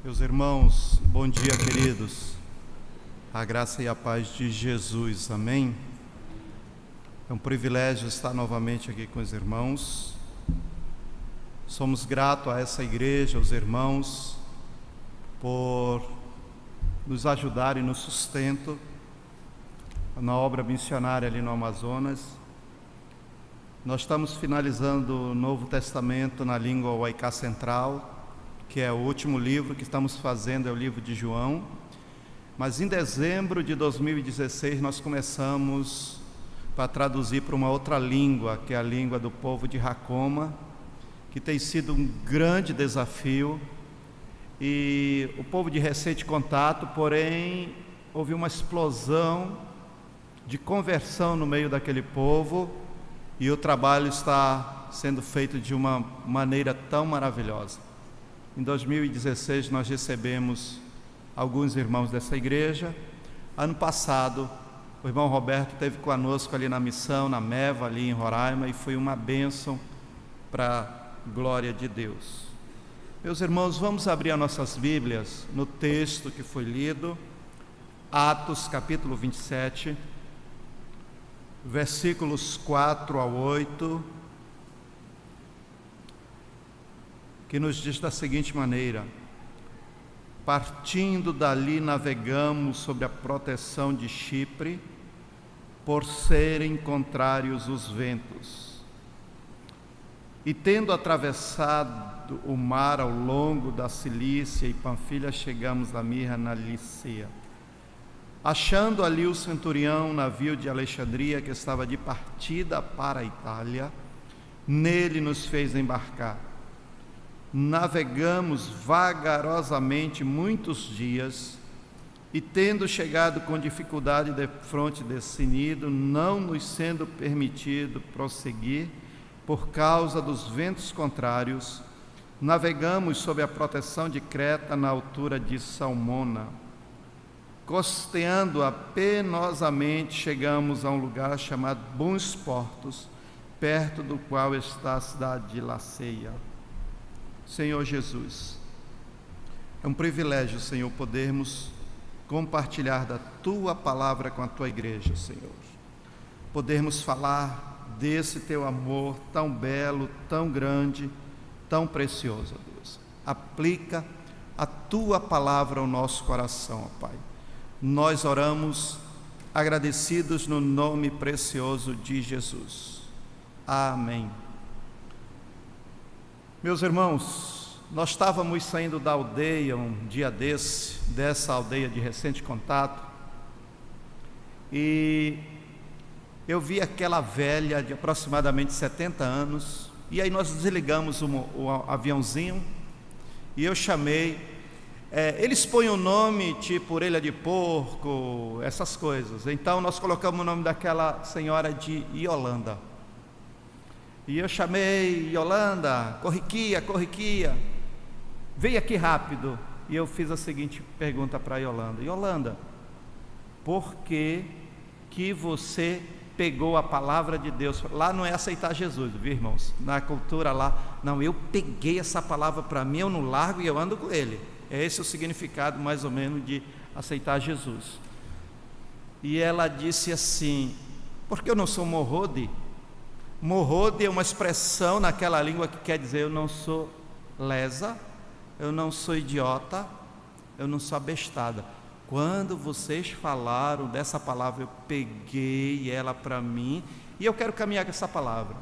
Meus irmãos, bom dia, queridos. A graça e a paz de Jesus, amém? É um privilégio estar novamente aqui com os irmãos. Somos gratos a essa igreja, aos irmãos, por nos ajudarem no sustento na obra missionária ali no Amazonas. Nós estamos finalizando o Novo Testamento na língua Waiká Central, que é o último livro que estamos fazendo, é o livro de João. Mas em dezembro de 2016 nós começamos para traduzir para uma outra língua, que é a língua do povo de Racoma, que tem sido um grande desafio. E o povo de recente contato, porém, houve uma explosão de conversão no meio daquele povo, e o trabalho está sendo feito de uma maneira tão maravilhosa. Em 2016 nós recebemos alguns irmãos dessa igreja. Ano passado o irmão Roberto esteve conosco ali na missão, na Meva, ali em Roraima, e foi uma bênção para a glória de Deus. Meus irmãos, vamos abrir as nossas Bíblias no texto que foi lido, Atos capítulo 27, versículos 4 a 8, que nos diz da seguinte maneira: partindo dali navegamos sob a proteção de Chipre, por serem contrários os ventos. E tendo atravessado o mar ao longo da Cilícia e Panfilha, chegamos a Mirra na Lícia. Achando ali o centurião, navio de Alexandria, que estava de partida para a Itália, nele nos fez embarcar. Navegamos vagarosamente muitos dias, e tendo chegado com dificuldade defronte desse nido, não nos sendo permitido prosseguir por causa dos ventos contrários, navegamos sob a proteção de Creta na altura de Salmona. Costeando-a penosamente, chegamos a um lugar chamado Bons Portos, perto do qual está a cidade de Laceia. Senhor Jesus, é um privilégio, Senhor, podermos compartilhar da Tua palavra com a Tua igreja, Senhor. Podermos falar desse Teu amor tão belo, tão grande, tão precioso, Deus. Aplica a Tua palavra ao nosso coração, ó Pai. Nós oramos agradecidos no nome precioso de Jesus. Amém. Meus irmãos, nós estávamos saindo da aldeia um dia dessa aldeia de recente contato, e eu vi aquela velha de aproximadamente 70 anos, e aí nós desligamos o aviãozinho, e eu chamei, eles põem o nome tipo orelha de porco, essas coisas, então nós colocamos o nome daquela senhora de Yolanda. E eu chamei: Yolanda, corriquia, vem aqui rápido. E eu fiz a seguinte pergunta para Yolanda: Yolanda, por que você pegou a palavra de Deus? Lá não é aceitar Jesus, viu, irmãos? Na cultura lá, não, eu peguei essa palavra para mim, eu não largo e eu ando com ele. É esse o significado mais ou menos de aceitar Jesus. E ela disse assim: porque eu não sou morrode? Morrode é uma expressão naquela língua que quer dizer: eu não sou lesa, eu não sou idiota, eu não sou abestada. Quando vocês falaram dessa palavra, eu peguei ela para mim e eu quero caminhar com essa palavra.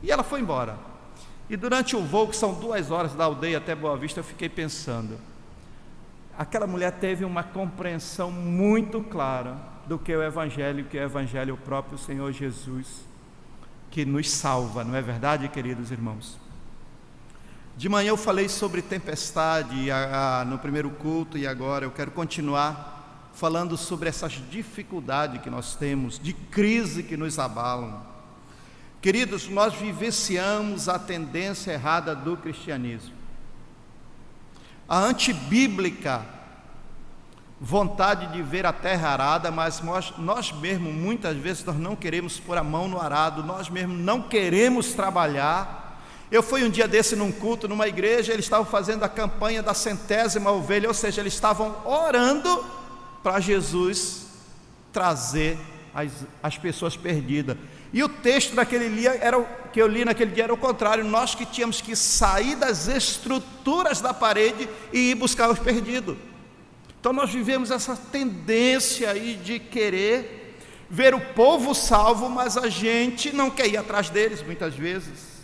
E ela foi embora. E durante o voo, que são 2 horas da aldeia até Boa Vista, eu fiquei pensando: aquela mulher teve uma compreensão muito clara do que é o Evangelho, que é o Evangelho, o próprio Senhor Jesus, que nos salva, não é verdade, queridos irmãos? De manhã eu falei sobre tempestade no primeiro culto, e agora eu quero continuar falando sobre essas dificuldades que nós temos, de crise que nos abalam. Queridos, nós vivenciamos a tendência errada do cristianismo, a antibíblica vontade de ver a terra arada, mas nós mesmos, muitas vezes, nós não queremos pôr a mão no arado, nós mesmos não queremos trabalhar, Eu fui um dia desse num culto, numa igreja, eles estavam fazendo a campanha da 100ª ovelha, ou seja, eles estavam orando para Jesus trazer as pessoas perdidas. E o texto daquele dia que eu li naquele dia era o contrário, nós que tínhamos que sair das estruturas da parede e ir buscar os perdidos. Então nós vivemos essa tendência aí de querer ver o povo salvo, mas a gente não quer ir atrás deles muitas vezes.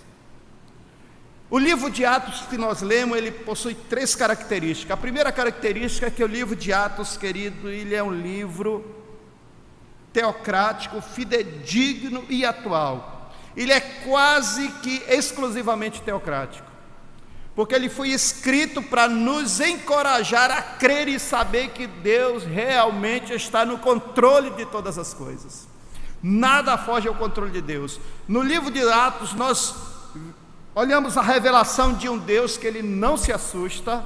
O livro de Atos que nós lemos, ele possui 3 características. A primeira característica é que o livro de Atos, querido, ele é um livro teocrático, fidedigno e atual. Ele é quase que exclusivamente teocrático, porque ele foi escrito para nos encorajar a crer e saber que Deus realmente está no controle de todas as coisas. Nada foge ao controle de Deus. No livro de Atos nós olhamos a revelação de um Deus que ele não se assusta,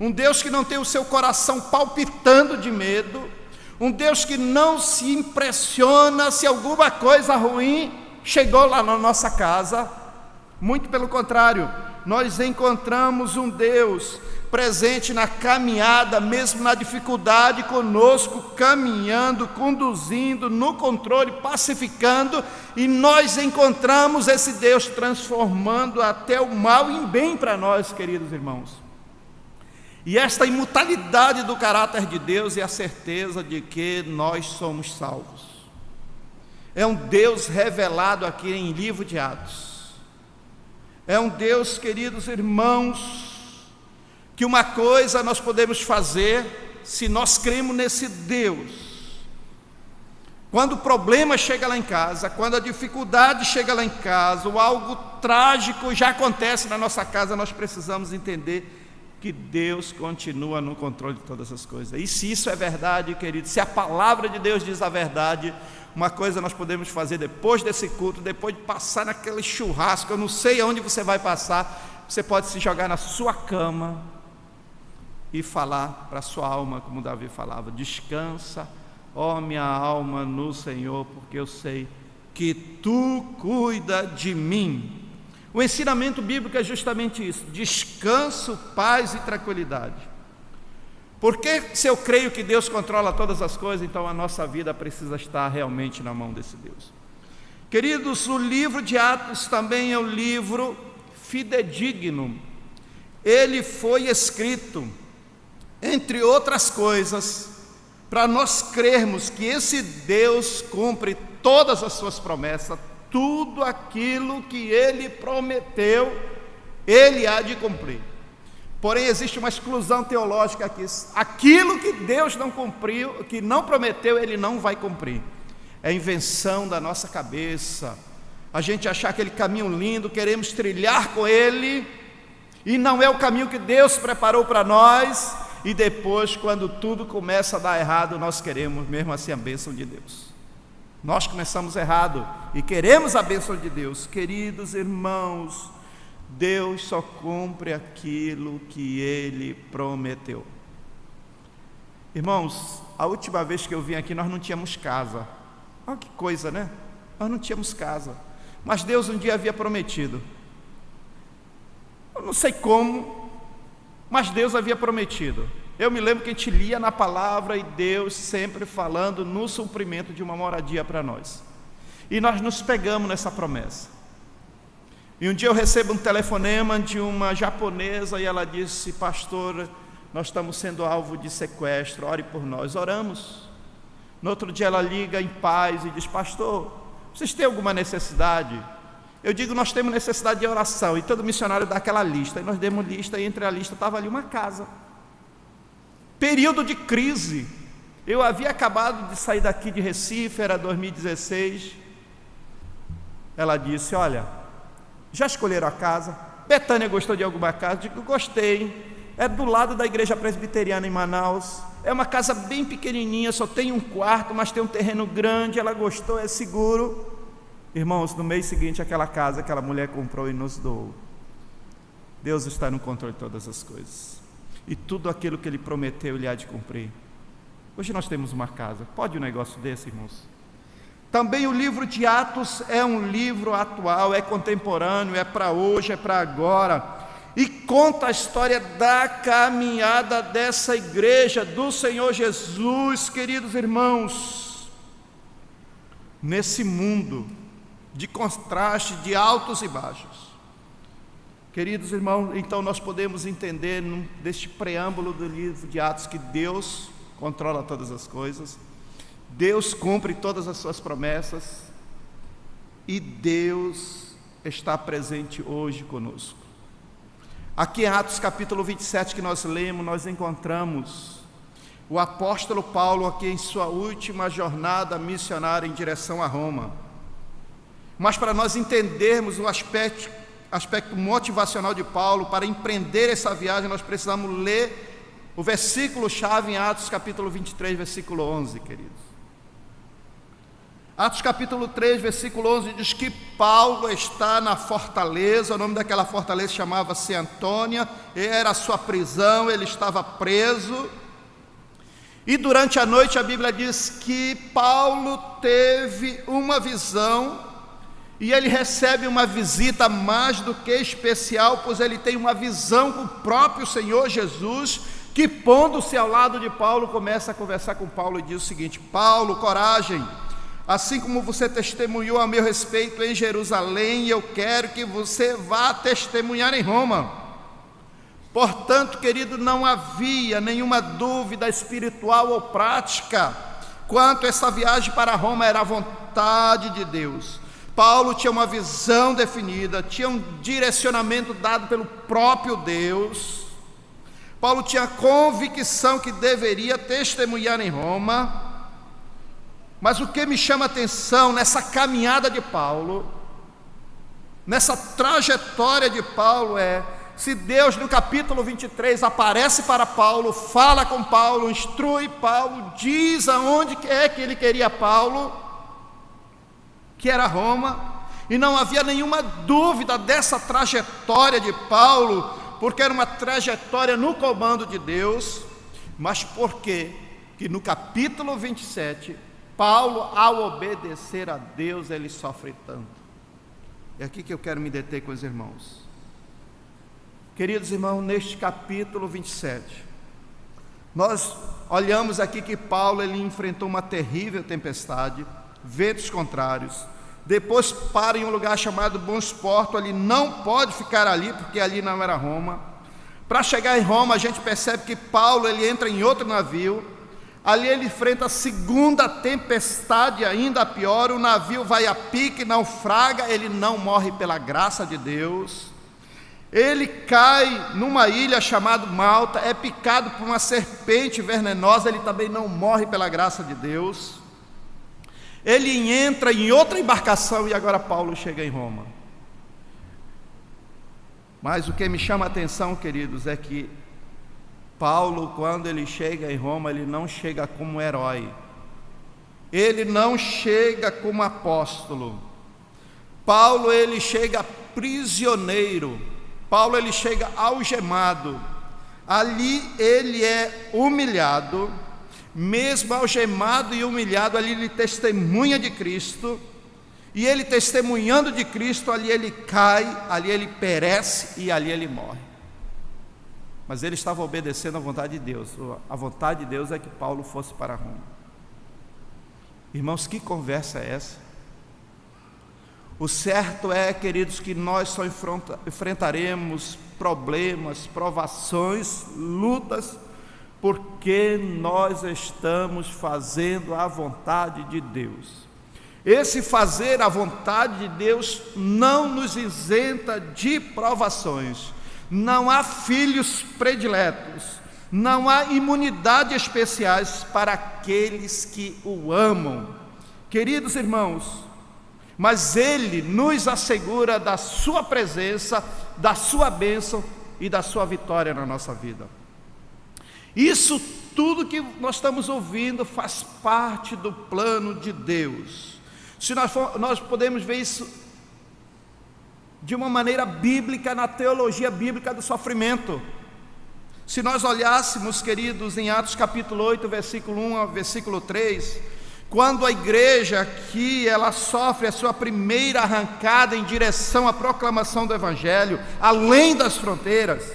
um Deus que não tem o seu coração palpitando de medo, um Deus que não se impressiona se alguma coisa ruim chegou lá na nossa casa. Muito pelo contrário, nós encontramos um Deus presente na caminhada, mesmo na dificuldade conosco, caminhando, conduzindo, no controle, pacificando, e nós encontramos esse Deus transformando até o mal em bem para nós, queridos irmãos. E esta imutabilidade do caráter de Deus é a certeza de que nós somos salvos. É um Deus revelado aqui em livro de Atos. É um Deus, queridos irmãos, que uma coisa nós podemos fazer se nós cremos nesse Deus. Quando o problema chega lá em casa, quando a dificuldade chega lá em casa, ou algo trágico já acontece na nossa casa, nós precisamos entender que Deus continua no controle de todas as coisas. E se isso é verdade, querido, se a palavra de Deus diz a verdade, uma coisa nós podemos fazer depois desse culto, depois de passar naquele churrasco, eu não sei aonde você vai passar, você pode se jogar na sua cama e falar para a sua alma, como Davi falava: descansa, ó minha alma, no Senhor, porque eu sei que tu cuida de mim. O ensinamento bíblico é justamente isso: descanso, paz e tranquilidade. Porque se eu creio que Deus controla todas as coisas, então a nossa vida precisa estar realmente na mão desse Deus. Queridos, o livro de Atos também é um livro fidedigno. Ele foi escrito, entre outras coisas, para nós crermos que esse Deus cumpre todas as suas promessas, tudo aquilo que Ele prometeu, Ele há de cumprir. Porém, existe uma exclusão teológica aqui: aquilo que Deus não cumpriu, que não prometeu, Ele não vai cumprir. É invenção da nossa cabeça, a gente achar aquele caminho lindo, queremos trilhar com Ele, e não é o caminho que Deus preparou para nós, e depois, quando tudo começa a dar errado, nós queremos mesmo assim a bênção de Deus. Nós começamos errado e queremos a bênção de Deus. Queridos irmãos, Deus só cumpre aquilo que Ele prometeu. Irmãos, a última vez que eu vim aqui nós não tínhamos casa. Olha que coisa, né? Nós não tínhamos casa, mas Deus um dia havia prometido. Eu não sei como, mas Deus havia prometido. Eu me lembro que a gente lia na palavra e Deus sempre falando no suprimento de uma moradia para nós. E nós nos pegamos nessa promessa. E um dia eu recebo um telefonema de uma japonesa e ela disse: pastor, nós estamos sendo alvo de sequestro, ore por nós. Oramos. No outro dia ela liga em paz e diz: pastor, vocês têm alguma necessidade? Eu digo: nós temos necessidade de oração. E todo missionário dá aquela lista. E nós demos lista, e entre a lista estava ali uma casa. Período de crise. Eu havia acabado de sair daqui de Recife, era 2016. Ela disse: olha, já escolheram a casa? Betânia gostou de alguma casa? Eu digo: gostei. É do lado da igreja presbiteriana em Manaus. É uma casa bem pequenininha, só tem um quarto, mas tem um terreno grande. Ela gostou, é seguro. Irmãos, no mês seguinte, aquela casa, aquela mulher comprou e nos doou. Deus está no controle de todas as coisas, e tudo aquilo que Ele prometeu, Ele há de cumprir. Hoje nós temos uma casa. Pode um negócio desse, irmãos? Também o livro de Atos é um livro atual, é contemporâneo, é para hoje, é para agora, e conta a história da caminhada dessa igreja do Senhor Jesus, queridos irmãos, nesse mundo de contraste, de altos e baixos. Queridos irmãos, então nós podemos entender deste preâmbulo do livro de Atos que Deus controla todas as coisas, Deus cumpre todas as suas promessas e Deus está presente hoje conosco. Aqui em Atos capítulo 27 que nós lemos, nós encontramos o apóstolo Paulo aqui em sua última jornada missionária em direção a Roma. Mas para nós entendermos o aspecto motivacional de Paulo, para empreender essa viagem, nós precisamos ler o versículo-chave em Atos capítulo 23, versículo 11, queridos. Atos capítulo 3, versículo 11, diz que Paulo está na fortaleza, o nome daquela fortaleza chamava-se Antônia, era a sua prisão, ele estava preso, e durante a noite a Bíblia diz que Paulo teve uma visão, e ele recebe uma visita mais do que especial, pois ele tem uma visão com o próprio Senhor Jesus, que pondo-se ao lado de Paulo, começa a conversar com Paulo e diz o seguinte: Paulo, coragem, assim como você testemunhou a meu respeito em Jerusalém, eu quero que você vá testemunhar em Roma. Portanto, querido, não havia nenhuma dúvida espiritual ou prática quanto a essa viagem para Roma era a vontade de Deus. Paulo tinha uma visão definida, tinha um direcionamento dado pelo próprio Deus. Paulo tinha a convicção que deveria testemunhar em Roma. Mas o que me chama a atenção nessa caminhada de Paulo, nessa trajetória de Paulo, é se Deus no capítulo 23 aparece para Paulo, fala com Paulo, instrui Paulo, diz aonde é que ele queria Paulo, que era Roma, e não havia nenhuma dúvida dessa trajetória de Paulo, porque era uma trajetória no comando de Deus. Mas por que no capítulo 27, Paulo, ao obedecer a Deus, ele sofre tanto? É aqui que eu quero me deter com os irmãos. Queridos irmãos, neste capítulo 27, nós olhamos aqui que Paulo ele enfrentou uma terrível tempestade, ventos contrários, depois para em um lugar chamado Bons Portos, ele não pode ficar ali, porque ali não era Roma. Para chegar em Roma, a gente percebe que Paulo ele entra em outro navio, ali ele enfrenta a segunda tempestade ainda pior, o navio vai a pique, naufraga, ele não morre pela graça de Deus, ele cai numa ilha chamada Malta, é picado por uma serpente venenosa, ele também não morre pela graça de Deus, ele entra em outra embarcação e agora Paulo chega em Roma. Mas o que me chama a atenção, queridos, é que Paulo, quando ele chega em Roma, ele não chega como herói, ele não chega como apóstolo. Paulo ele chega prisioneiro, Paulo ele chega algemado, ali ele é humilhado, mesmo algemado e humilhado, ali ele testemunha de Cristo, e ele testemunhando de Cristo, ali ele cai, ali ele perece e ali ele morre. Mas ele estava obedecendo à vontade de Deus. A vontade de Deus é que Paulo fosse para Roma. Irmãos, que conversa é essa? O certo é, queridos, que nós só enfrentaremos problemas, provações, lutas, porque nós estamos fazendo a vontade de Deus. Esse fazer a vontade de Deus não nos isenta de provações. Não há filhos prediletos, não há imunidade especiais para aqueles que o amam. Queridos irmãos, mas Ele nos assegura da sua presença, da sua bênção e da sua vitória na nossa vida. Isso tudo que nós estamos ouvindo faz parte do plano de Deus. Se nós podemos ver isso de uma maneira bíblica, na teologia bíblica do sofrimento. Se nós olhássemos, queridos, em Atos capítulo 8, versículo 1 ao versículo 3, Quando a igreja aqui, ela sofre a sua primeira arrancada em direção à proclamação do Evangelho, além das fronteiras,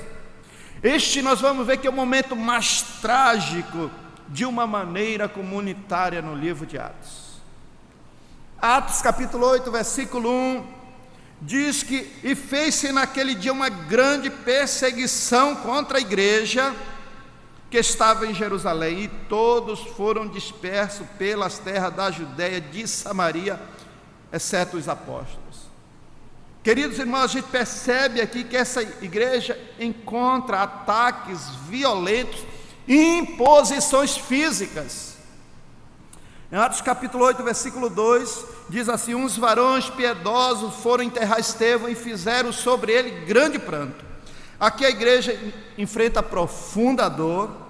este nós vamos ver que é o momento mais trágico de uma maneira comunitária no livro de Atos. Atos capítulo 8, versículo 1, diz que, e fez-se naquele dia uma grande perseguição contra a igreja que estava em Jerusalém, e todos foram dispersos pelas terras da Judéia, de Samaria, exceto os apóstolos. Queridos irmãos, a gente percebe aqui que essa igreja encontra ataques violentos, imposições físicas. Em Atos capítulo 8, versículo 2, diz assim: uns varões piedosos foram enterrar Estevão e fizeram sobre ele grande pranto. Aqui a igreja enfrenta profunda dor,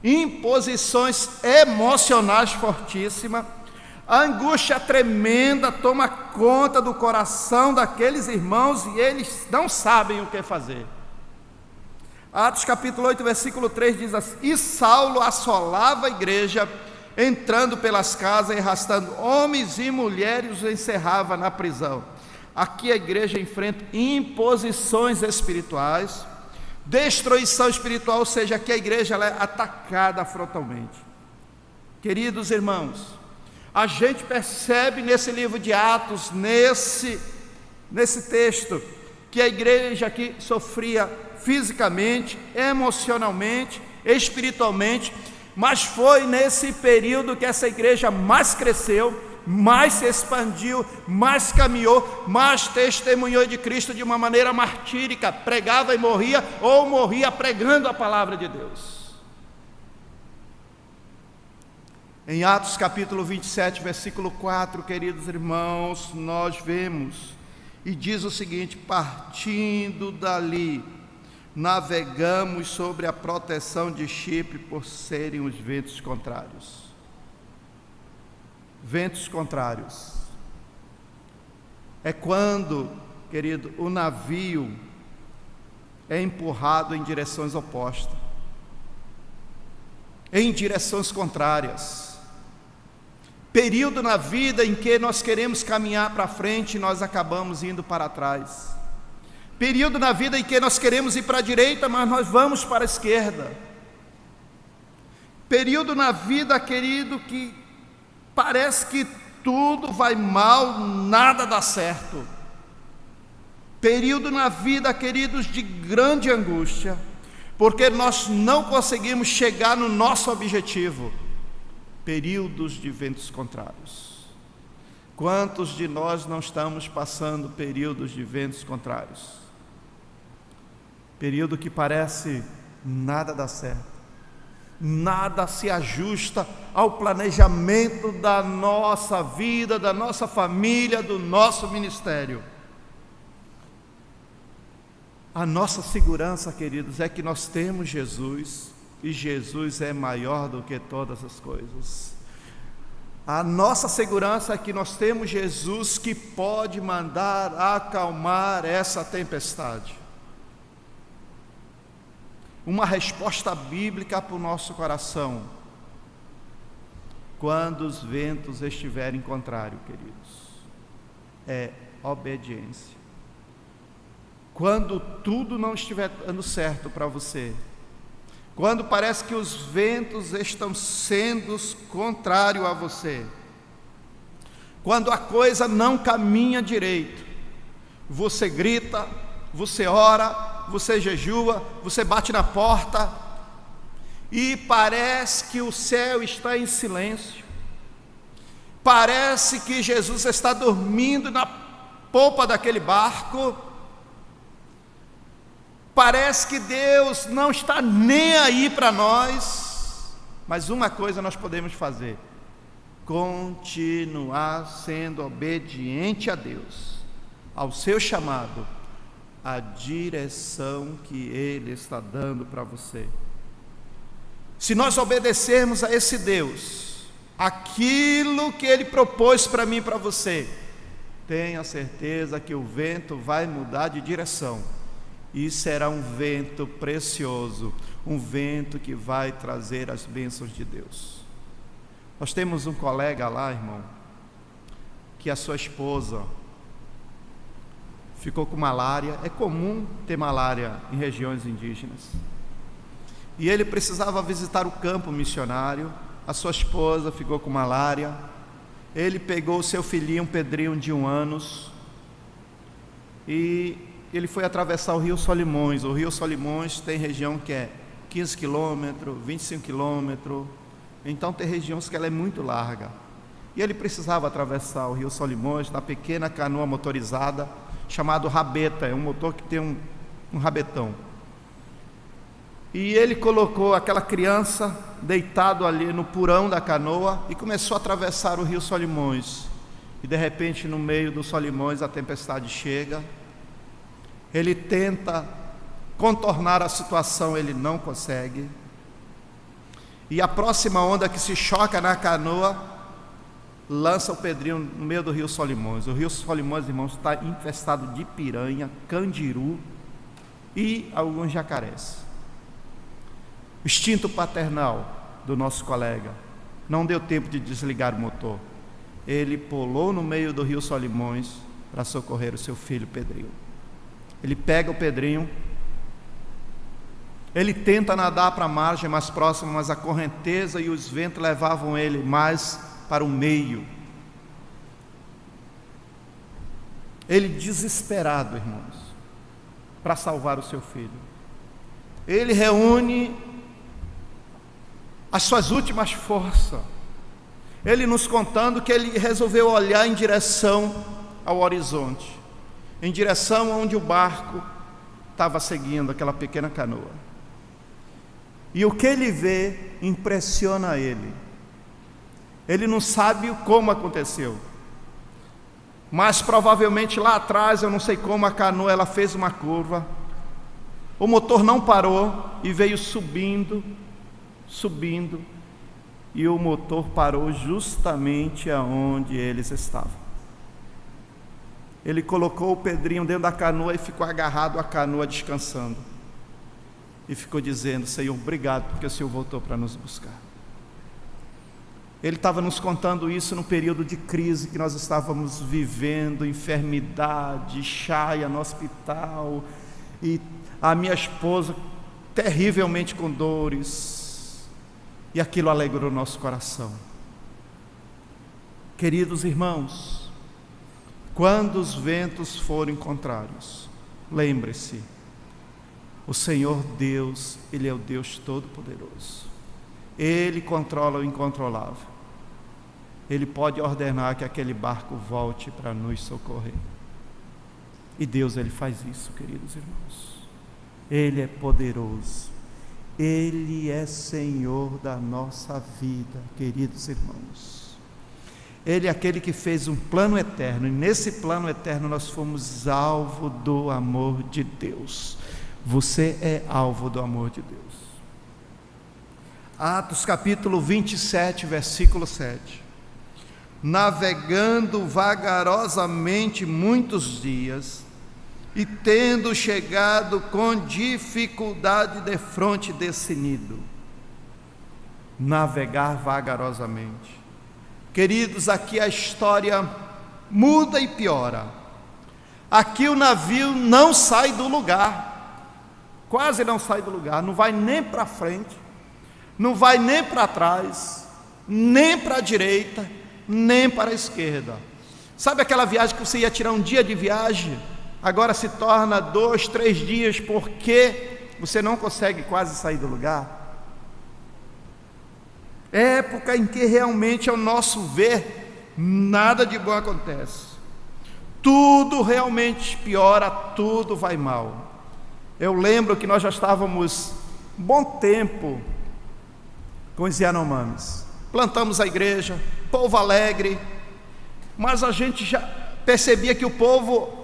imposições emocionais fortíssimas, a angústia tremenda toma conta do coração daqueles irmãos e eles não sabem o que fazer. Atos capítulo 8, versículo 3 diz assim: e Saulo assolava a igreja, entrando pelas casas e arrastando homens e mulheres, os encerrava na prisão. Aqui a igreja enfrenta imposições espirituais, destruição espiritual, ou seja, aqui a igreja ela é atacada frontalmente. Queridos irmãos, a gente percebe nesse livro de Atos, nesse texto, que a igreja aqui sofria fisicamente, emocionalmente, espiritualmente, mas foi nesse período que essa igreja mais cresceu, mais se expandiu, mais caminhou, mais testemunhou de Cristo de uma maneira martírica, pregava e morria, ou morria pregando a palavra de Deus. Em Atos capítulo 27, versículo 4, queridos irmãos, nós vemos, e diz o seguinte: partindo dali, navegamos sobre a proteção de Chipre, por serem os ventos contrários. Ventos contrários é quando, querido, o navio é empurrado em direções opostas, em direções contrárias. Período na vida em que nós queremos caminhar para frente e nós acabamos indo para trás. Período na vida em que nós queremos ir para a direita, mas nós vamos para a esquerda. Período na vida, querido, que parece que tudo vai mal, nada dá certo. Período na vida, queridos, de grande angústia, porque nós não conseguimos chegar no nosso objetivo. Períodos de ventos contrários. Quantos de nós não estamos passando períodos de ventos contrários? Período que parece nada dá certo, nada se ajusta ao planejamento da nossa vida, da nossa família, do nosso ministério. A nossa segurança, queridos, é que nós temos Jesus, e Jesus é maior do que todas as coisas. A nossa segurança é que nós temos Jesus que pode mandar acalmar essa tempestade. Uma resposta bíblica para o nosso coração: quando os ventos estiverem contrários, queridos, é obediência. Quando tudo não estiver dando certo para você, quando parece que os ventos estão sendo contrários a você, quando a coisa não caminha direito, você grita, você ora, você jejua, você bate na porta, e parece que o céu está em silêncio, parece que Jesus está dormindo na polpa daquele barco, parece que Deus não está nem aí para nós, mas uma coisa nós podemos fazer: continuar sendo obediente a Deus, ao seu chamado, à direção que Ele está dando para você. Se nós obedecermos a esse Deus, aquilo que Ele propôs para mim e para você, tenha certeza que o vento vai mudar de direção, e será um vento precioso, um vento que vai trazer as bênçãos de Deus. Nós temos um colega lá, irmão, que a sua esposa ficou com malária. É comum ter malária em regiões indígenas. E ele precisava visitar o campo missionário. A sua esposa ficou com malária. Ele pegou o seu filhinho, Pedrinho, de 1 ano, e ele foi atravessar o Rio Solimões. O Rio Solimões tem região que é 15 quilômetros, 25 quilômetros. Então tem regiões que ela é muito larga. E ele precisava atravessar o Rio Solimões na pequena canoa motorizada, chamado rabeta. É um motor que tem um rabetão. E ele colocou aquela criança deitado ali no porão da canoa e começou a atravessar o Rio Solimões. E de repente, no meio do Solimões, a tempestade chega. Ele tenta contornar a situação, ele não consegue. E a próxima onda que se choca na canoa lança o Pedrinho no meio do Rio Solimões. O Rio Solimões, irmãos, está infestado de piranha, candiru e alguns jacarés. O instinto paternal do nosso colega não deu tempo de desligar o motor. Ele pulou no meio do Rio Solimões para socorrer o seu filho Pedrinho. Ele pega o Pedrinho, ele tenta nadar para a margem mais próxima, mas a correnteza e os ventos levavam ele mais para o meio. Ele desesperado, irmãos, para salvar o seu filho. Ele reúne as suas últimas forças. Ele nos contando que ele resolveu olhar em direção ao horizonte, em direção onde o barco estava seguindo, aquela pequena canoa. E o que ele vê impressiona ele. Ele não sabe como aconteceu, mas provavelmente lá atrás, eu não sei como, a canoa ela fez uma curva, o motor não parou e veio subindo, e o motor parou justamente aonde eles estavam. Ele colocou o Pedrinho dentro da canoa e ficou agarrado à canoa descansando, e ficou dizendo: Senhor, obrigado porque o Senhor voltou para nos buscar. Ele estava nos contando isso no período de crise que nós estávamos vivendo, enfermidade, chaia no hospital, e a minha esposa terrivelmente com dores, e aquilo alegrou o nosso coração. Queridos irmãos, quando os ventos forem contrários, lembre-se, o Senhor Deus, Ele é o Deus Todo-Poderoso. Ele controla o incontrolável. Ele pode ordenar que aquele barco volte para nos socorrer. E Deus, Ele faz isso, queridos irmãos. Ele é poderoso. Ele é Senhor da nossa vida, queridos irmãos. Ele é aquele que fez um plano eterno, e nesse plano eterno nós fomos alvo do amor de Deus. Você é alvo do amor de Deus. Atos capítulo 27, versículo 7. Navegando vagarosamente muitos dias, e tendo chegado com dificuldade defronte desse nido. Navegar vagarosamente. Queridos, aqui a história muda e piora. Aqui o navio não sai do lugar, quase não sai do lugar, não vai nem para frente, não vai nem para trás, nem para a direita, nem para a esquerda. Sabe aquela viagem que você ia tirar um dia de viagem? Agora se torna 2, 3 dias, porque você não consegue quase sair do lugar. Época em que realmente, ao nosso ver, nada de bom acontece. Tudo realmente piora, tudo vai mal. Eu lembro que nós já estávamos um bom tempo com os Yanomamis. Plantamos a igreja, povo alegre, mas a gente já percebia que o povo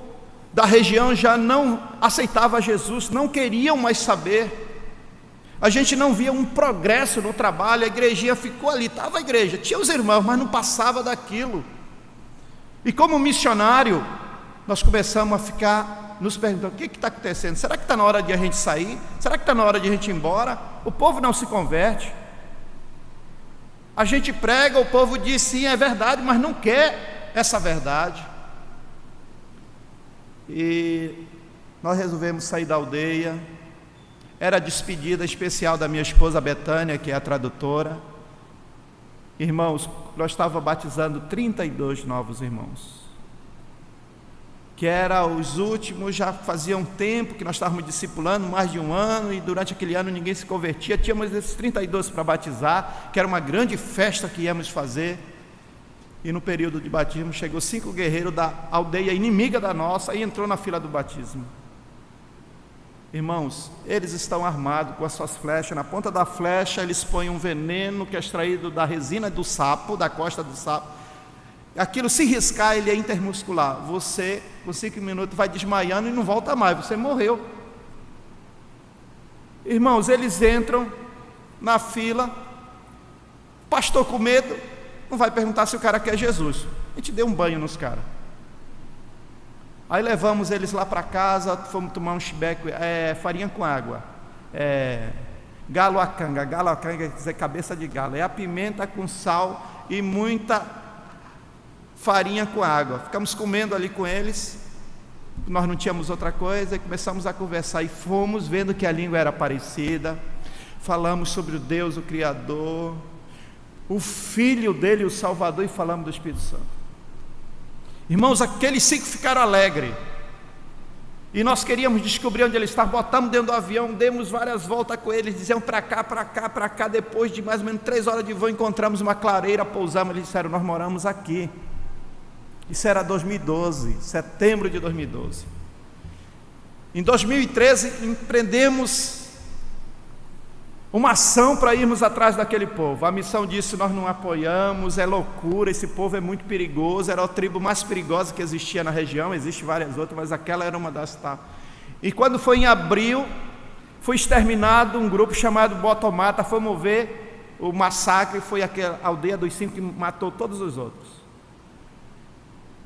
da região já não aceitava Jesus, não queriam mais saber. A gente não via um progresso no trabalho, a igrejinha ficou ali, estava a igreja, tinha os irmãos, mas não passava daquilo. E como missionário, nós começamos a ficar nos perguntando: o que está acontecendo? Será que está na hora de a gente sair? Será que está na hora de a gente ir embora? O povo não se converte. A gente prega, o povo diz sim, é verdade, mas não quer essa verdade. E nós resolvemos sair da aldeia. Era a despedida especial da minha esposa Betânia, que é a tradutora. Irmãos, nós estávamos batizando 32 novos irmãos, que eram os últimos. Já fazia um tempo que nós estávamos discipulando, mais de um ano, e durante aquele ano ninguém se convertia. Tínhamos esses 32 para batizar, que era uma grande festa que íamos fazer. E no período de batismo chegou 5 guerreiros da aldeia inimiga da nossa e entrou na fila do batismo. Irmãos, eles estão armados com as suas flechas. Na ponta da flecha eles põem um veneno que é extraído da resina do sapo, da costa do sapo. Aquilo, se riscar, ele é intermuscular. Você, com 5 minutos, vai desmaiando e não volta mais, você morreu. Irmãos, eles entram na fila, pastor com medo, não vai perguntar se o cara quer Jesus. A gente deu um banho nos caras. Aí levamos eles lá para casa, fomos tomar um chibeco, farinha com água, galoacanga quer dizer cabeça de galo, é a pimenta com sal e muita farinha com água. Ficamos comendo ali com eles, nós não tínhamos outra coisa, e começamos a conversar, e fomos vendo que a língua era parecida. Falamos sobre o Deus, o Criador, o Filho dele, o Salvador, e falamos do Espírito Santo. Irmãos, aqueles 5 ficaram alegres, e nós queríamos descobrir onde eles estavam. Botamos dentro do avião, demos várias voltas com eles, diziam para cá, para cá, para cá. Depois de mais ou menos 3 horas de voo, encontramos uma clareira, pousamos. Eles disseram: nós moramos aqui. Isso era 2012, setembro de 2012. Em 2013 empreendemos uma ação para irmos atrás daquele povo. A missão disse: nós não apoiamos, é loucura, esse povo é muito perigoso. Era a tribo mais perigosa que existia na região, existem várias outras, mas aquela era uma das. E quando foi em abril, foi exterminado um grupo chamado Botomata. Fomos ver o massacre, foi aquela aldeia dos 5 que matou todos os outros.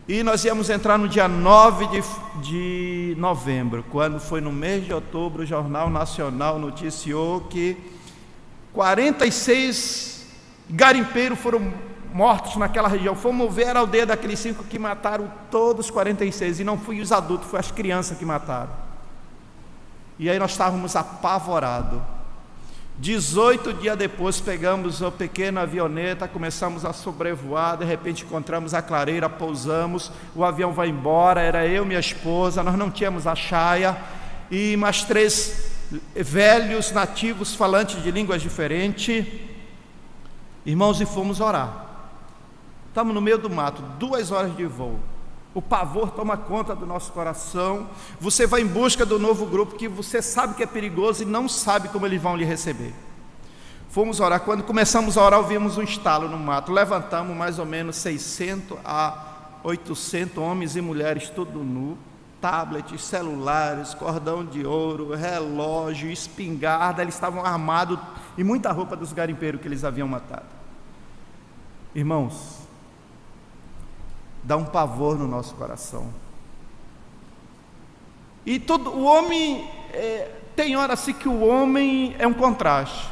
E nós íamos entrar no dia 9 de novembro, quando foi no mês de outubro, o Jornal Nacional noticiou que 46 garimpeiros foram mortos naquela região. Fomos ver a aldeia daqueles 5 que mataram todos os 46, e não fui os adultos, foi as crianças que mataram. E aí nós estávamos apavorados. 18 dias depois, pegamos a pequena avioneta, começamos a sobrevoar. De repente encontramos a clareira, pousamos, o avião vai embora. Era eu, minha esposa, nós não tínhamos a chaia, e mais 3 velhos nativos falantes de línguas diferentes. Irmãos, e fomos orar. Estamos no meio do mato, 2 horas de voo. O pavor toma conta do nosso coração. Você vai em busca do novo grupo que você sabe que é perigoso e não sabe como eles vão lhe receber. Fomos orar. Quando começamos a orar, ouvimos um estalo no mato. Levantamos mais ou menos 600 a 800 homens e mulheres, tudo nu, tablets, celulares, cordão de ouro, relógio, espingarda. Eles estavam armados, e muita roupa dos garimpeiros que eles haviam matado. Irmãos, dá um pavor no nosso coração. E todo o homem, tem hora assim que o homem é um contraste.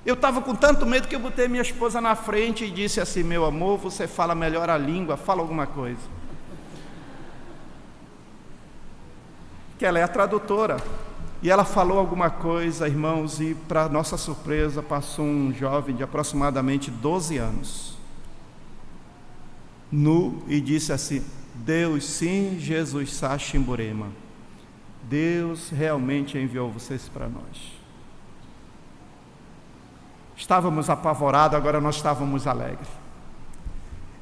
Eu estava com tanto medo que eu botei minha esposa na frente e disse assim: meu amor, você fala melhor a língua, fala alguma coisa. Que ela é a tradutora. E ela falou alguma coisa, irmãos, e para nossa surpresa passou um jovem de aproximadamente 12 anos, nu, e disse assim: Deus sim, Jesus Sachimburema, Deus realmente enviou vocês para nós. Estávamos apavorados, agora nós estávamos alegres.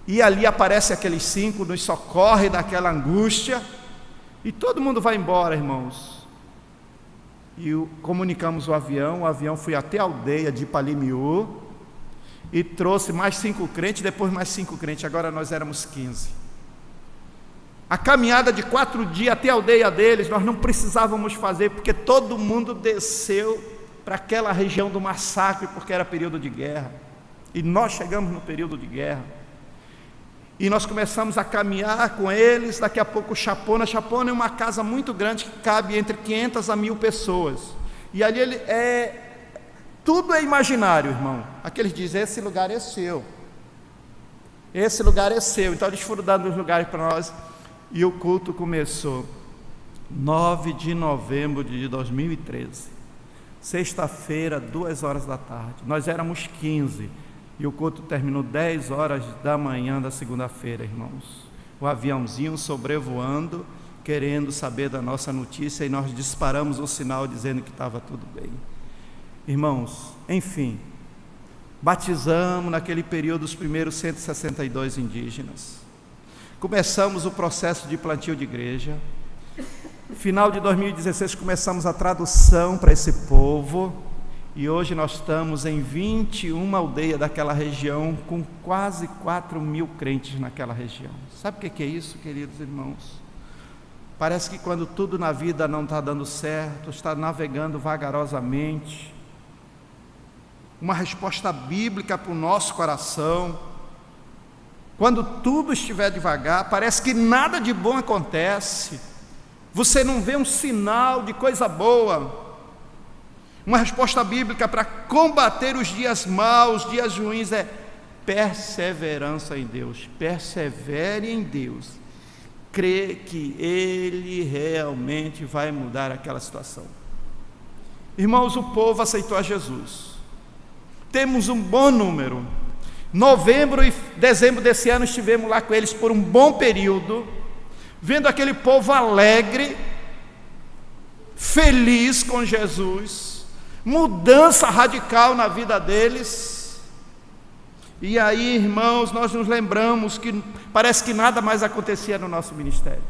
E ali aparece aqueles 5, nos socorre daquela angústia, e todo mundo vai embora, irmãos. E comunicamos o avião foi até a aldeia de Palimiú, e trouxe mais 5 crentes, depois mais 5 crentes, agora nós éramos 15. A caminhada de 4 dias até a aldeia deles, nós não precisávamos fazer, porque todo mundo desceu para aquela região do massacre, porque era período de guerra, e nós chegamos no período de guerra, e nós começamos a caminhar com eles. Daqui a pouco Chapona é uma casa muito grande, que cabe entre 500 a 1000 pessoas, e ali Tudo é imaginário, irmão. Aqueles dizem, esse lugar é seu. Esse lugar é seu. Então eles foram dando os lugares para nós. E o culto começou 9 de novembro de 2013. Sexta-feira, 2 horas da tarde. Nós éramos 15. E o culto terminou 10 horas da manhã da segunda-feira, irmãos. O aviãozinho sobrevoando, querendo saber da nossa notícia, e nós disparamos o sinal dizendo que estava tudo bem. Irmãos, enfim, batizamos naquele período os primeiros 162 indígenas. Começamos o processo de plantio de igreja. Final de 2016 começamos a tradução para esse povo. E hoje nós estamos em 21 aldeias daquela região, com quase 4.000 crentes naquela região. Sabe o que é isso, queridos irmãos? Parece que quando tudo na vida não está dando certo, está navegando vagarosamente, uma resposta bíblica para o nosso coração. Quando tudo estiver devagar, parece que nada de bom acontece, você não vê um sinal de coisa boa. Uma resposta bíblica para combater os dias maus, os dias ruins, é perseverança em Deus. Persevere em Deus. Crê que Ele realmente vai mudar aquela situação. Irmãos, o povo aceitou a Jesus. Temos um bom número. Novembro e dezembro desse ano estivemos lá com eles por um bom período, vendo aquele povo alegre, feliz com Jesus, mudança radical na vida deles. E aí, irmãos, nós nos lembramos que parece que nada mais acontecia no nosso ministério,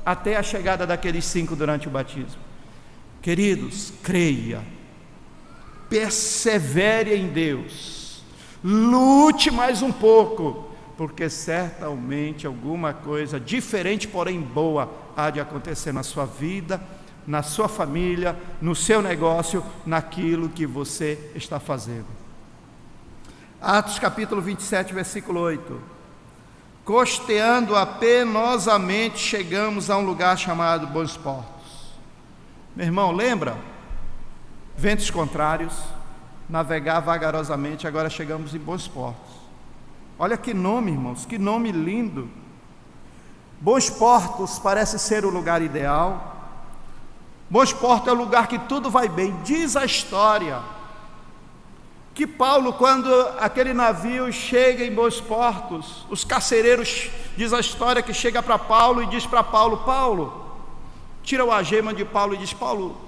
até a chegada daqueles 5 durante o batismo. Queridos, creia, persevere em Deus, lute mais um pouco, porque certamente alguma coisa diferente, porém boa, há de acontecer na sua vida, na sua família, no seu negócio, naquilo que você está fazendo. Atos capítulo 27, versículo 8. Costeando penosamente, chegamos a um lugar chamado Bons Portos. Meu irmão, lembra? Ventos contrários, navegar vagarosamente, agora chegamos em Bons Portos. Olha que nome, irmãos, que nome lindo. Bons Portos parece ser o lugar ideal. Bons Portos é o lugar que tudo vai bem. Diz a história que Paulo, quando aquele navio chega em Bons Portos, os carcereiros, diz a história que chega para Paulo e diz para Paulo: Paulo, tira o algema de Paulo e diz: Paulo,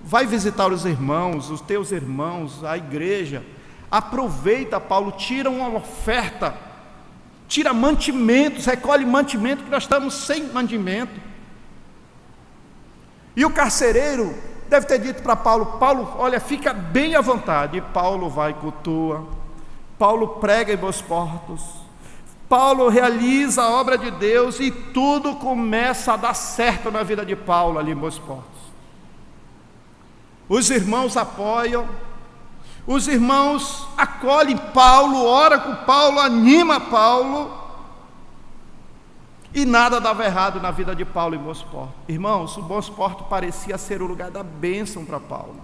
vai visitar os irmãos, os teus irmãos, a igreja. Aproveita, Paulo, tira uma oferta, tira mantimentos, recolhe mantimento, que nós estamos sem mantimento. E o carcereiro deve ter dito para Paulo: Paulo, olha, fica bem à vontade. E Paulo vai, cultua, Paulo prega em Bons Portos, Paulo realiza a obra de Deus, e tudo começa a dar certo na vida de Paulo ali em Bons Portos. Os irmãos apoiam, os irmãos acolhem Paulo, ora com Paulo, anima Paulo, e nada dava errado na vida de Paulo em Bons Portos. Irmãos, o Bons Portos parecia ser o lugar da bênção para Paulo.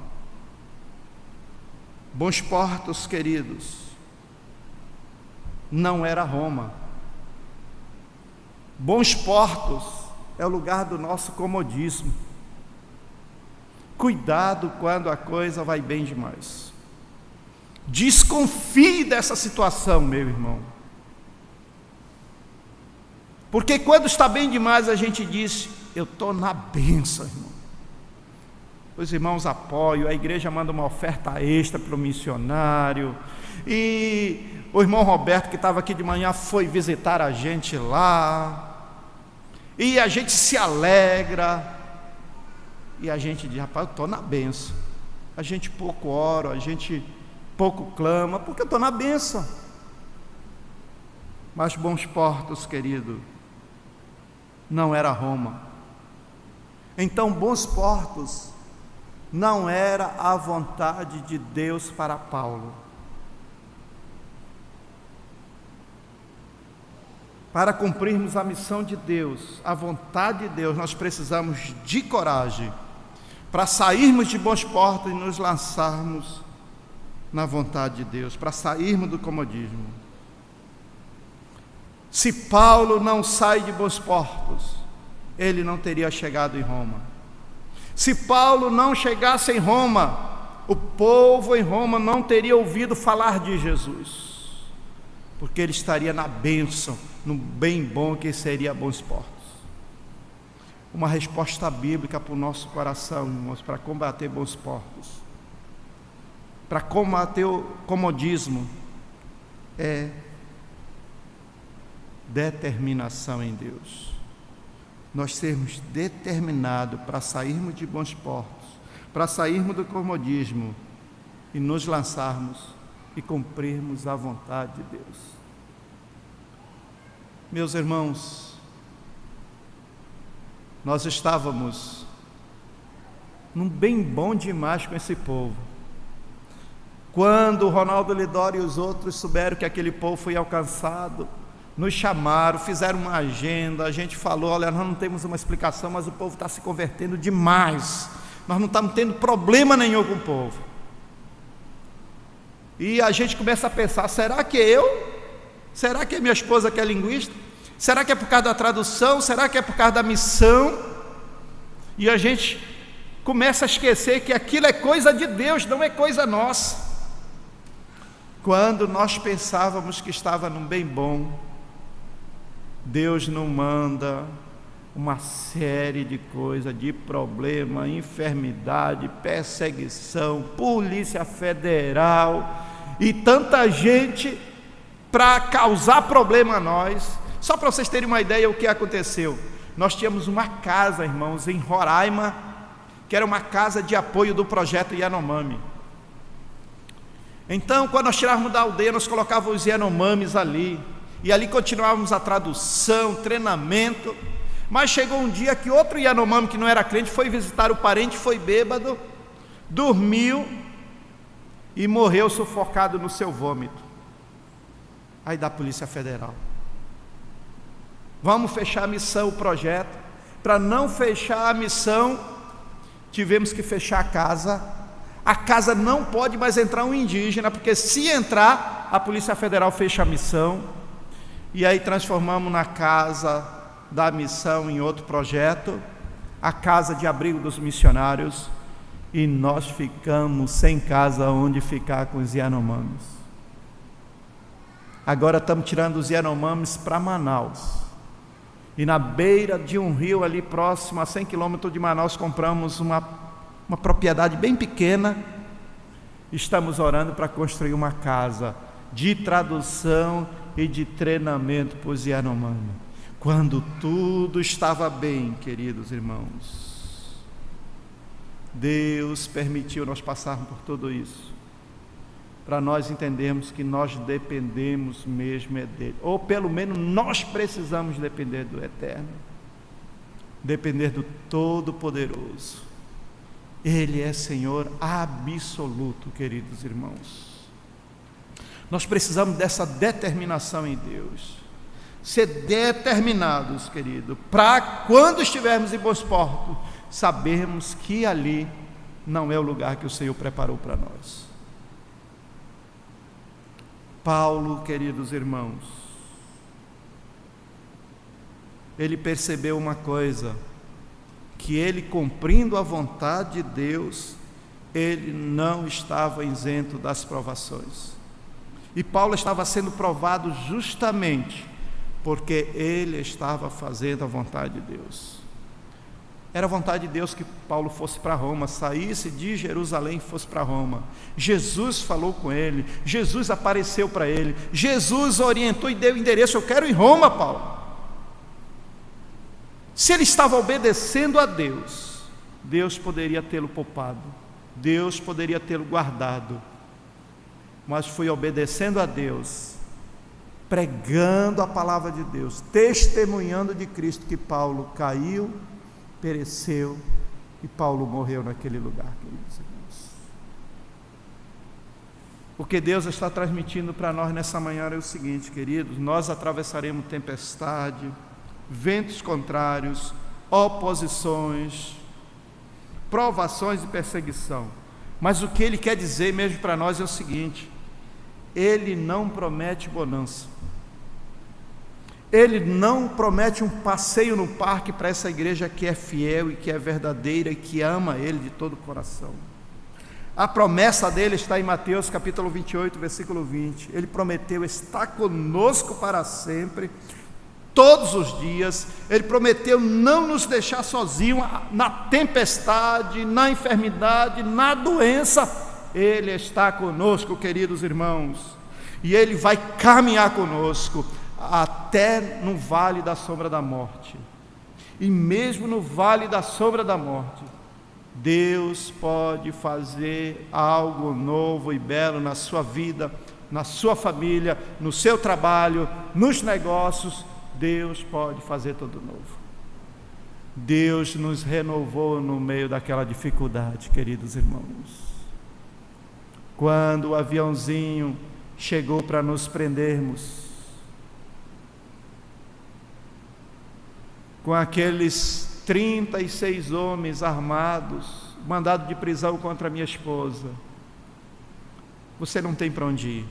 Bons Portos, queridos, não era Roma. Bons Portos é o lugar do nosso comodismo. Cuidado quando a coisa vai bem demais. Desconfie dessa situação, meu irmão. Porque quando está bem demais, a gente diz: eu estou na bênção, irmão. Os irmãos apoiam, a igreja manda uma oferta extra para o missionário, e o irmão Roberto, que estava aqui de manhã, foi visitar a gente lá, e a gente se alegra, e a gente diz: rapaz, eu estou na bênção. A gente pouco ora, a gente pouco clama, porque eu estou na bênção. Mas Bons Portos, querido, não era Roma. Então Bons Portos não era a vontade de Deus para Paulo. Para cumprirmos a missão de Deus, a vontade de Deus, nós precisamos de coragem para sairmos de Bons Portos e nos lançarmos na vontade de Deus, para sairmos do comodismo. Se Paulo não sai de Bons Portos, ele não teria chegado em Roma. Se Paulo não chegasse em Roma, o povo em Roma não teria ouvido falar de Jesus, porque ele estaria na bênção, no bem bom que seria Bons Portos. Uma resposta bíblica para o nosso coração, irmãos, para combater Bons Portos, para combater o comodismo, é determinação em Deus. Nós sermos determinados para sairmos de Bons Portos, para sairmos do comodismo e nos lançarmos e cumprirmos a vontade de Deus. Meus irmãos, nós estávamos num bem bom demais com esse povo. Quando o Ronaldo Lidório e os outros souberam que aquele povo foi alcançado, nos chamaram, fizeram uma agenda, a gente falou, olha, nós não temos uma explicação, mas o povo está se convertendo demais, nós não estamos tendo problema nenhum com o povo. E a gente começa a pensar, será que será que minha esposa que é linguista? Será que é por causa da tradução? Será que é por causa da missão? E a gente começa a esquecer que aquilo é coisa de Deus, não é coisa nossa. Quando nós pensávamos que estava num bem bom, Deus não manda uma série de coisas, de problema, enfermidade, perseguição, Polícia Federal e tanta gente para causar problema a nós. Só para vocês terem uma ideia o que aconteceu. Nós tínhamos uma casa, irmãos, em Roraima, que era uma casa de apoio do projeto Yanomami. Então, quando nós tirávamos da aldeia, nós colocávamos os Yanomamis ali, e ali continuávamos a tradução, treinamento. Mas chegou um dia que outro Yanomami que não era crente foi visitar o parente, foi bêbado, dormiu e morreu sufocado no seu vômito. Aí da Polícia Federal: vamos fechar a missão, o projeto. Para não fechar a missão, tivemos que fechar a casa. A casa não pode mais entrar um indígena, porque se entrar, a Polícia Federal fecha a missão. E aí transformamos na casa da missão em outro projeto, a casa de abrigo dos missionários, e nós ficamos sem casa onde ficar com os Yanomamis. Agora estamos tirando os Yanomamis para Manaus, e na beira de um rio ali próximo, a 100 quilômetros de Manaus, compramos uma propriedade bem pequena. Estamos orando para construir uma casa de tradução e de treinamento para os Yanomami. Quando tudo estava bem, queridos irmãos, Deus permitiu nós passarmos por tudo isso, para nós entendermos que nós dependemos mesmo dele, ou pelo menos nós precisamos depender do Eterno, depender do Todo-Poderoso. Ele é Senhor absoluto, queridos irmãos. Nós precisamos dessa determinação em Deus, ser determinados, querido, para quando estivermos em Bons Portos, sabermos que ali não é o lugar que o Senhor preparou para nós. Paulo, queridos irmãos, ele percebeu uma coisa, que ele, cumprindo a vontade de Deus, ele não estava isento das provações. E Paulo estava sendo provado justamente porque ele estava fazendo a vontade de Deus. Era a vontade de Deus que Paulo fosse para Roma, saísse de Jerusalém e fosse para Roma. Jesus falou com ele, Jesus apareceu para ele, Jesus orientou e deu o endereço: eu quero ir em Roma, Paulo. Se ele estava obedecendo a Deus, Deus poderia tê-lo poupado, Deus poderia tê-lo guardado, mas foi obedecendo a Deus, pregando a palavra de Deus, testemunhando de Cristo, que Paulo caiu, pereceu e Paulo morreu naquele lugar, queridos irmãos. O que Deus está transmitindo para nós nessa manhã é o seguinte, queridos: nós atravessaremos tempestade, ventos contrários, oposições, provações e perseguição, Mas o que ele quer dizer mesmo para nós é o seguinte: ele não promete bonança, ele não promete um passeio no parque para essa igreja que é fiel e que é verdadeira e que ama ele de todo o coração. A promessa dele está em Mateus capítulo 28, versículo 20. Ele prometeu estar conosco para sempre, todos os dias. Ele prometeu não nos deixar sozinhos na tempestade, na enfermidade, na doença. Ele está conosco, queridos irmãos, e ele vai caminhar conosco até no vale da sombra da morte. E mesmo no vale da sombra da morte, Deus pode fazer algo novo e belo na sua vida, na sua família, no seu trabalho, nos negócios. Deus pode fazer tudo novo. Deus nos renovou no meio daquela dificuldade, queridos irmãos. Quando o aviãozinho chegou para nos prendermos, com aqueles 36 homens armados, mandado de prisão contra minha esposa, você não tem para onde ir.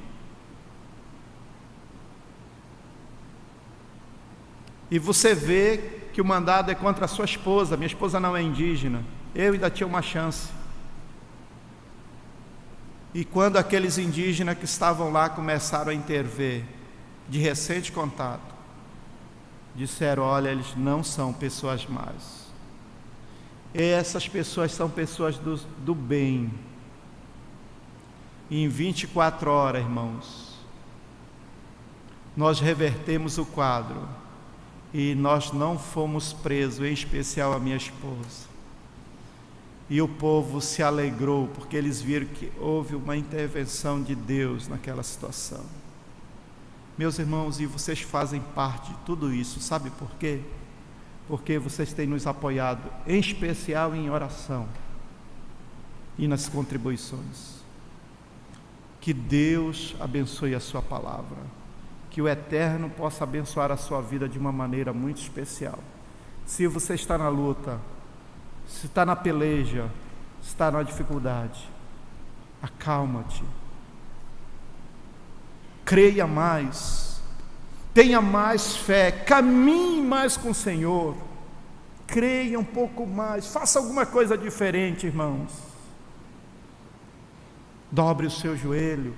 E você vê que o mandado é contra a sua esposa. Minha esposa não é indígena, eu ainda tinha uma chance. E quando aqueles indígenas que estavam lá começaram a intervir, de recente contato, disseram: olha, eles não são pessoas más, essas pessoas são pessoas do bem. E em 24 horas, irmãos, nós revertemos o quadro e nós não fomos presos, em especial a minha esposa. E o povo se alegrou, porque eles viram que houve uma intervenção de Deus naquela situação. Meus irmãos, e vocês fazem parte de tudo isso, sabe por quê? Porque vocês têm nos apoiado, em especial em oração e nas contribuições. Que Deus abençoe a sua palavra, que o Eterno possa abençoar a sua vida de uma maneira muito especial. Se você está na luta, se está na peleja, se está na dificuldade, acalma-te, creia mais, tenha mais fé, caminhe mais com o Senhor, creia um pouco mais, faça alguma coisa diferente, irmãos. Dobre o seu joelho,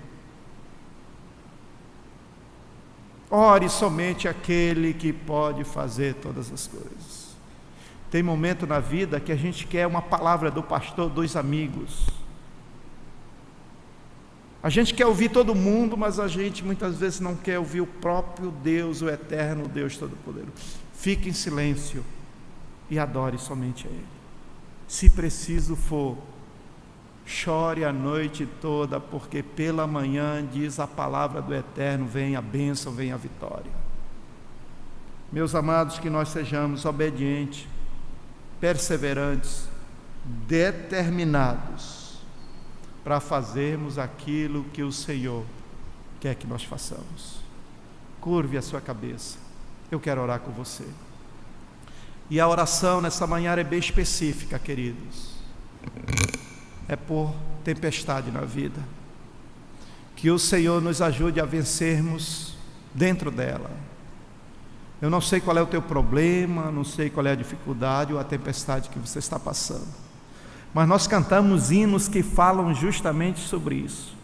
ore somente aquele que pode fazer todas as coisas. Tem momento na vida que a gente quer uma palavra do pastor, dos amigos. A gente quer ouvir todo mundo, mas a gente muitas vezes não quer ouvir o próprio Deus, o eterno Deus Todo-Poderoso. Fique em silêncio e adore somente a Ele. Se preciso for, chore a noite toda, porque pela manhã, diz a palavra do Eterno, vem a bênção, vem a vitória. Meus amados, que nós sejamos obedientes, perseverantes, determinados para fazermos aquilo que o Senhor quer que nós façamos. Curve a sua cabeça, eu quero orar com você. E a oração nessa manhã é bem específica, queridos. É por tempestade na vida. Que o Senhor nos ajude a vencermos dentro dela. Eu não sei qual é o teu problema, não sei qual é a dificuldade ou a tempestade que você está passando, mas nós cantamos hinos que falam justamente sobre isso.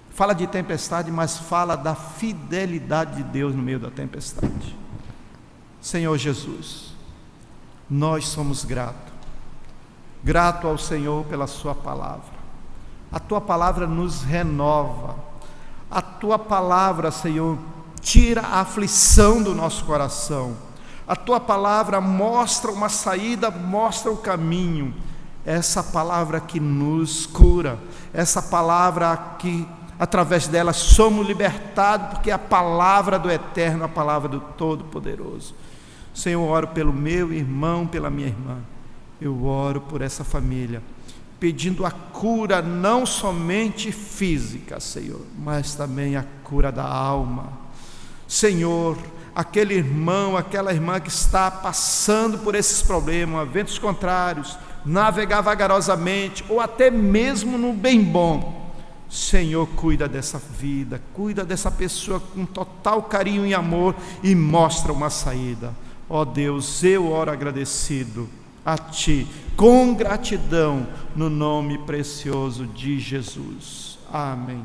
Fala de tempestade, mas fala da fidelidade de Deus no meio da tempestade. Senhor Jesus, nós somos grato ao Senhor pela sua palavra. A tua palavra nos renova, a tua palavra, Senhor, tira a aflição do nosso coração. A tua palavra mostra uma saída, mostra o caminho. Essa palavra que nos cura, essa palavra que através dela somos libertados, porque é a palavra do Eterno, a palavra do Todo-Poderoso. Senhor, eu oro pelo meu irmão, pela minha irmã. Eu oro por essa família, pedindo a cura não somente física, Senhor, mas também a cura da alma. Senhor, aquele irmão, aquela irmã que está passando por esses problemas, ventos contrários, navegar vagarosamente, ou até mesmo no bem bom, Senhor, cuida dessa vida, cuida dessa pessoa com total carinho e amor e mostra uma saída. Ó Deus, eu oro agradecido a Ti, com gratidão, no nome precioso de Jesus. Amém.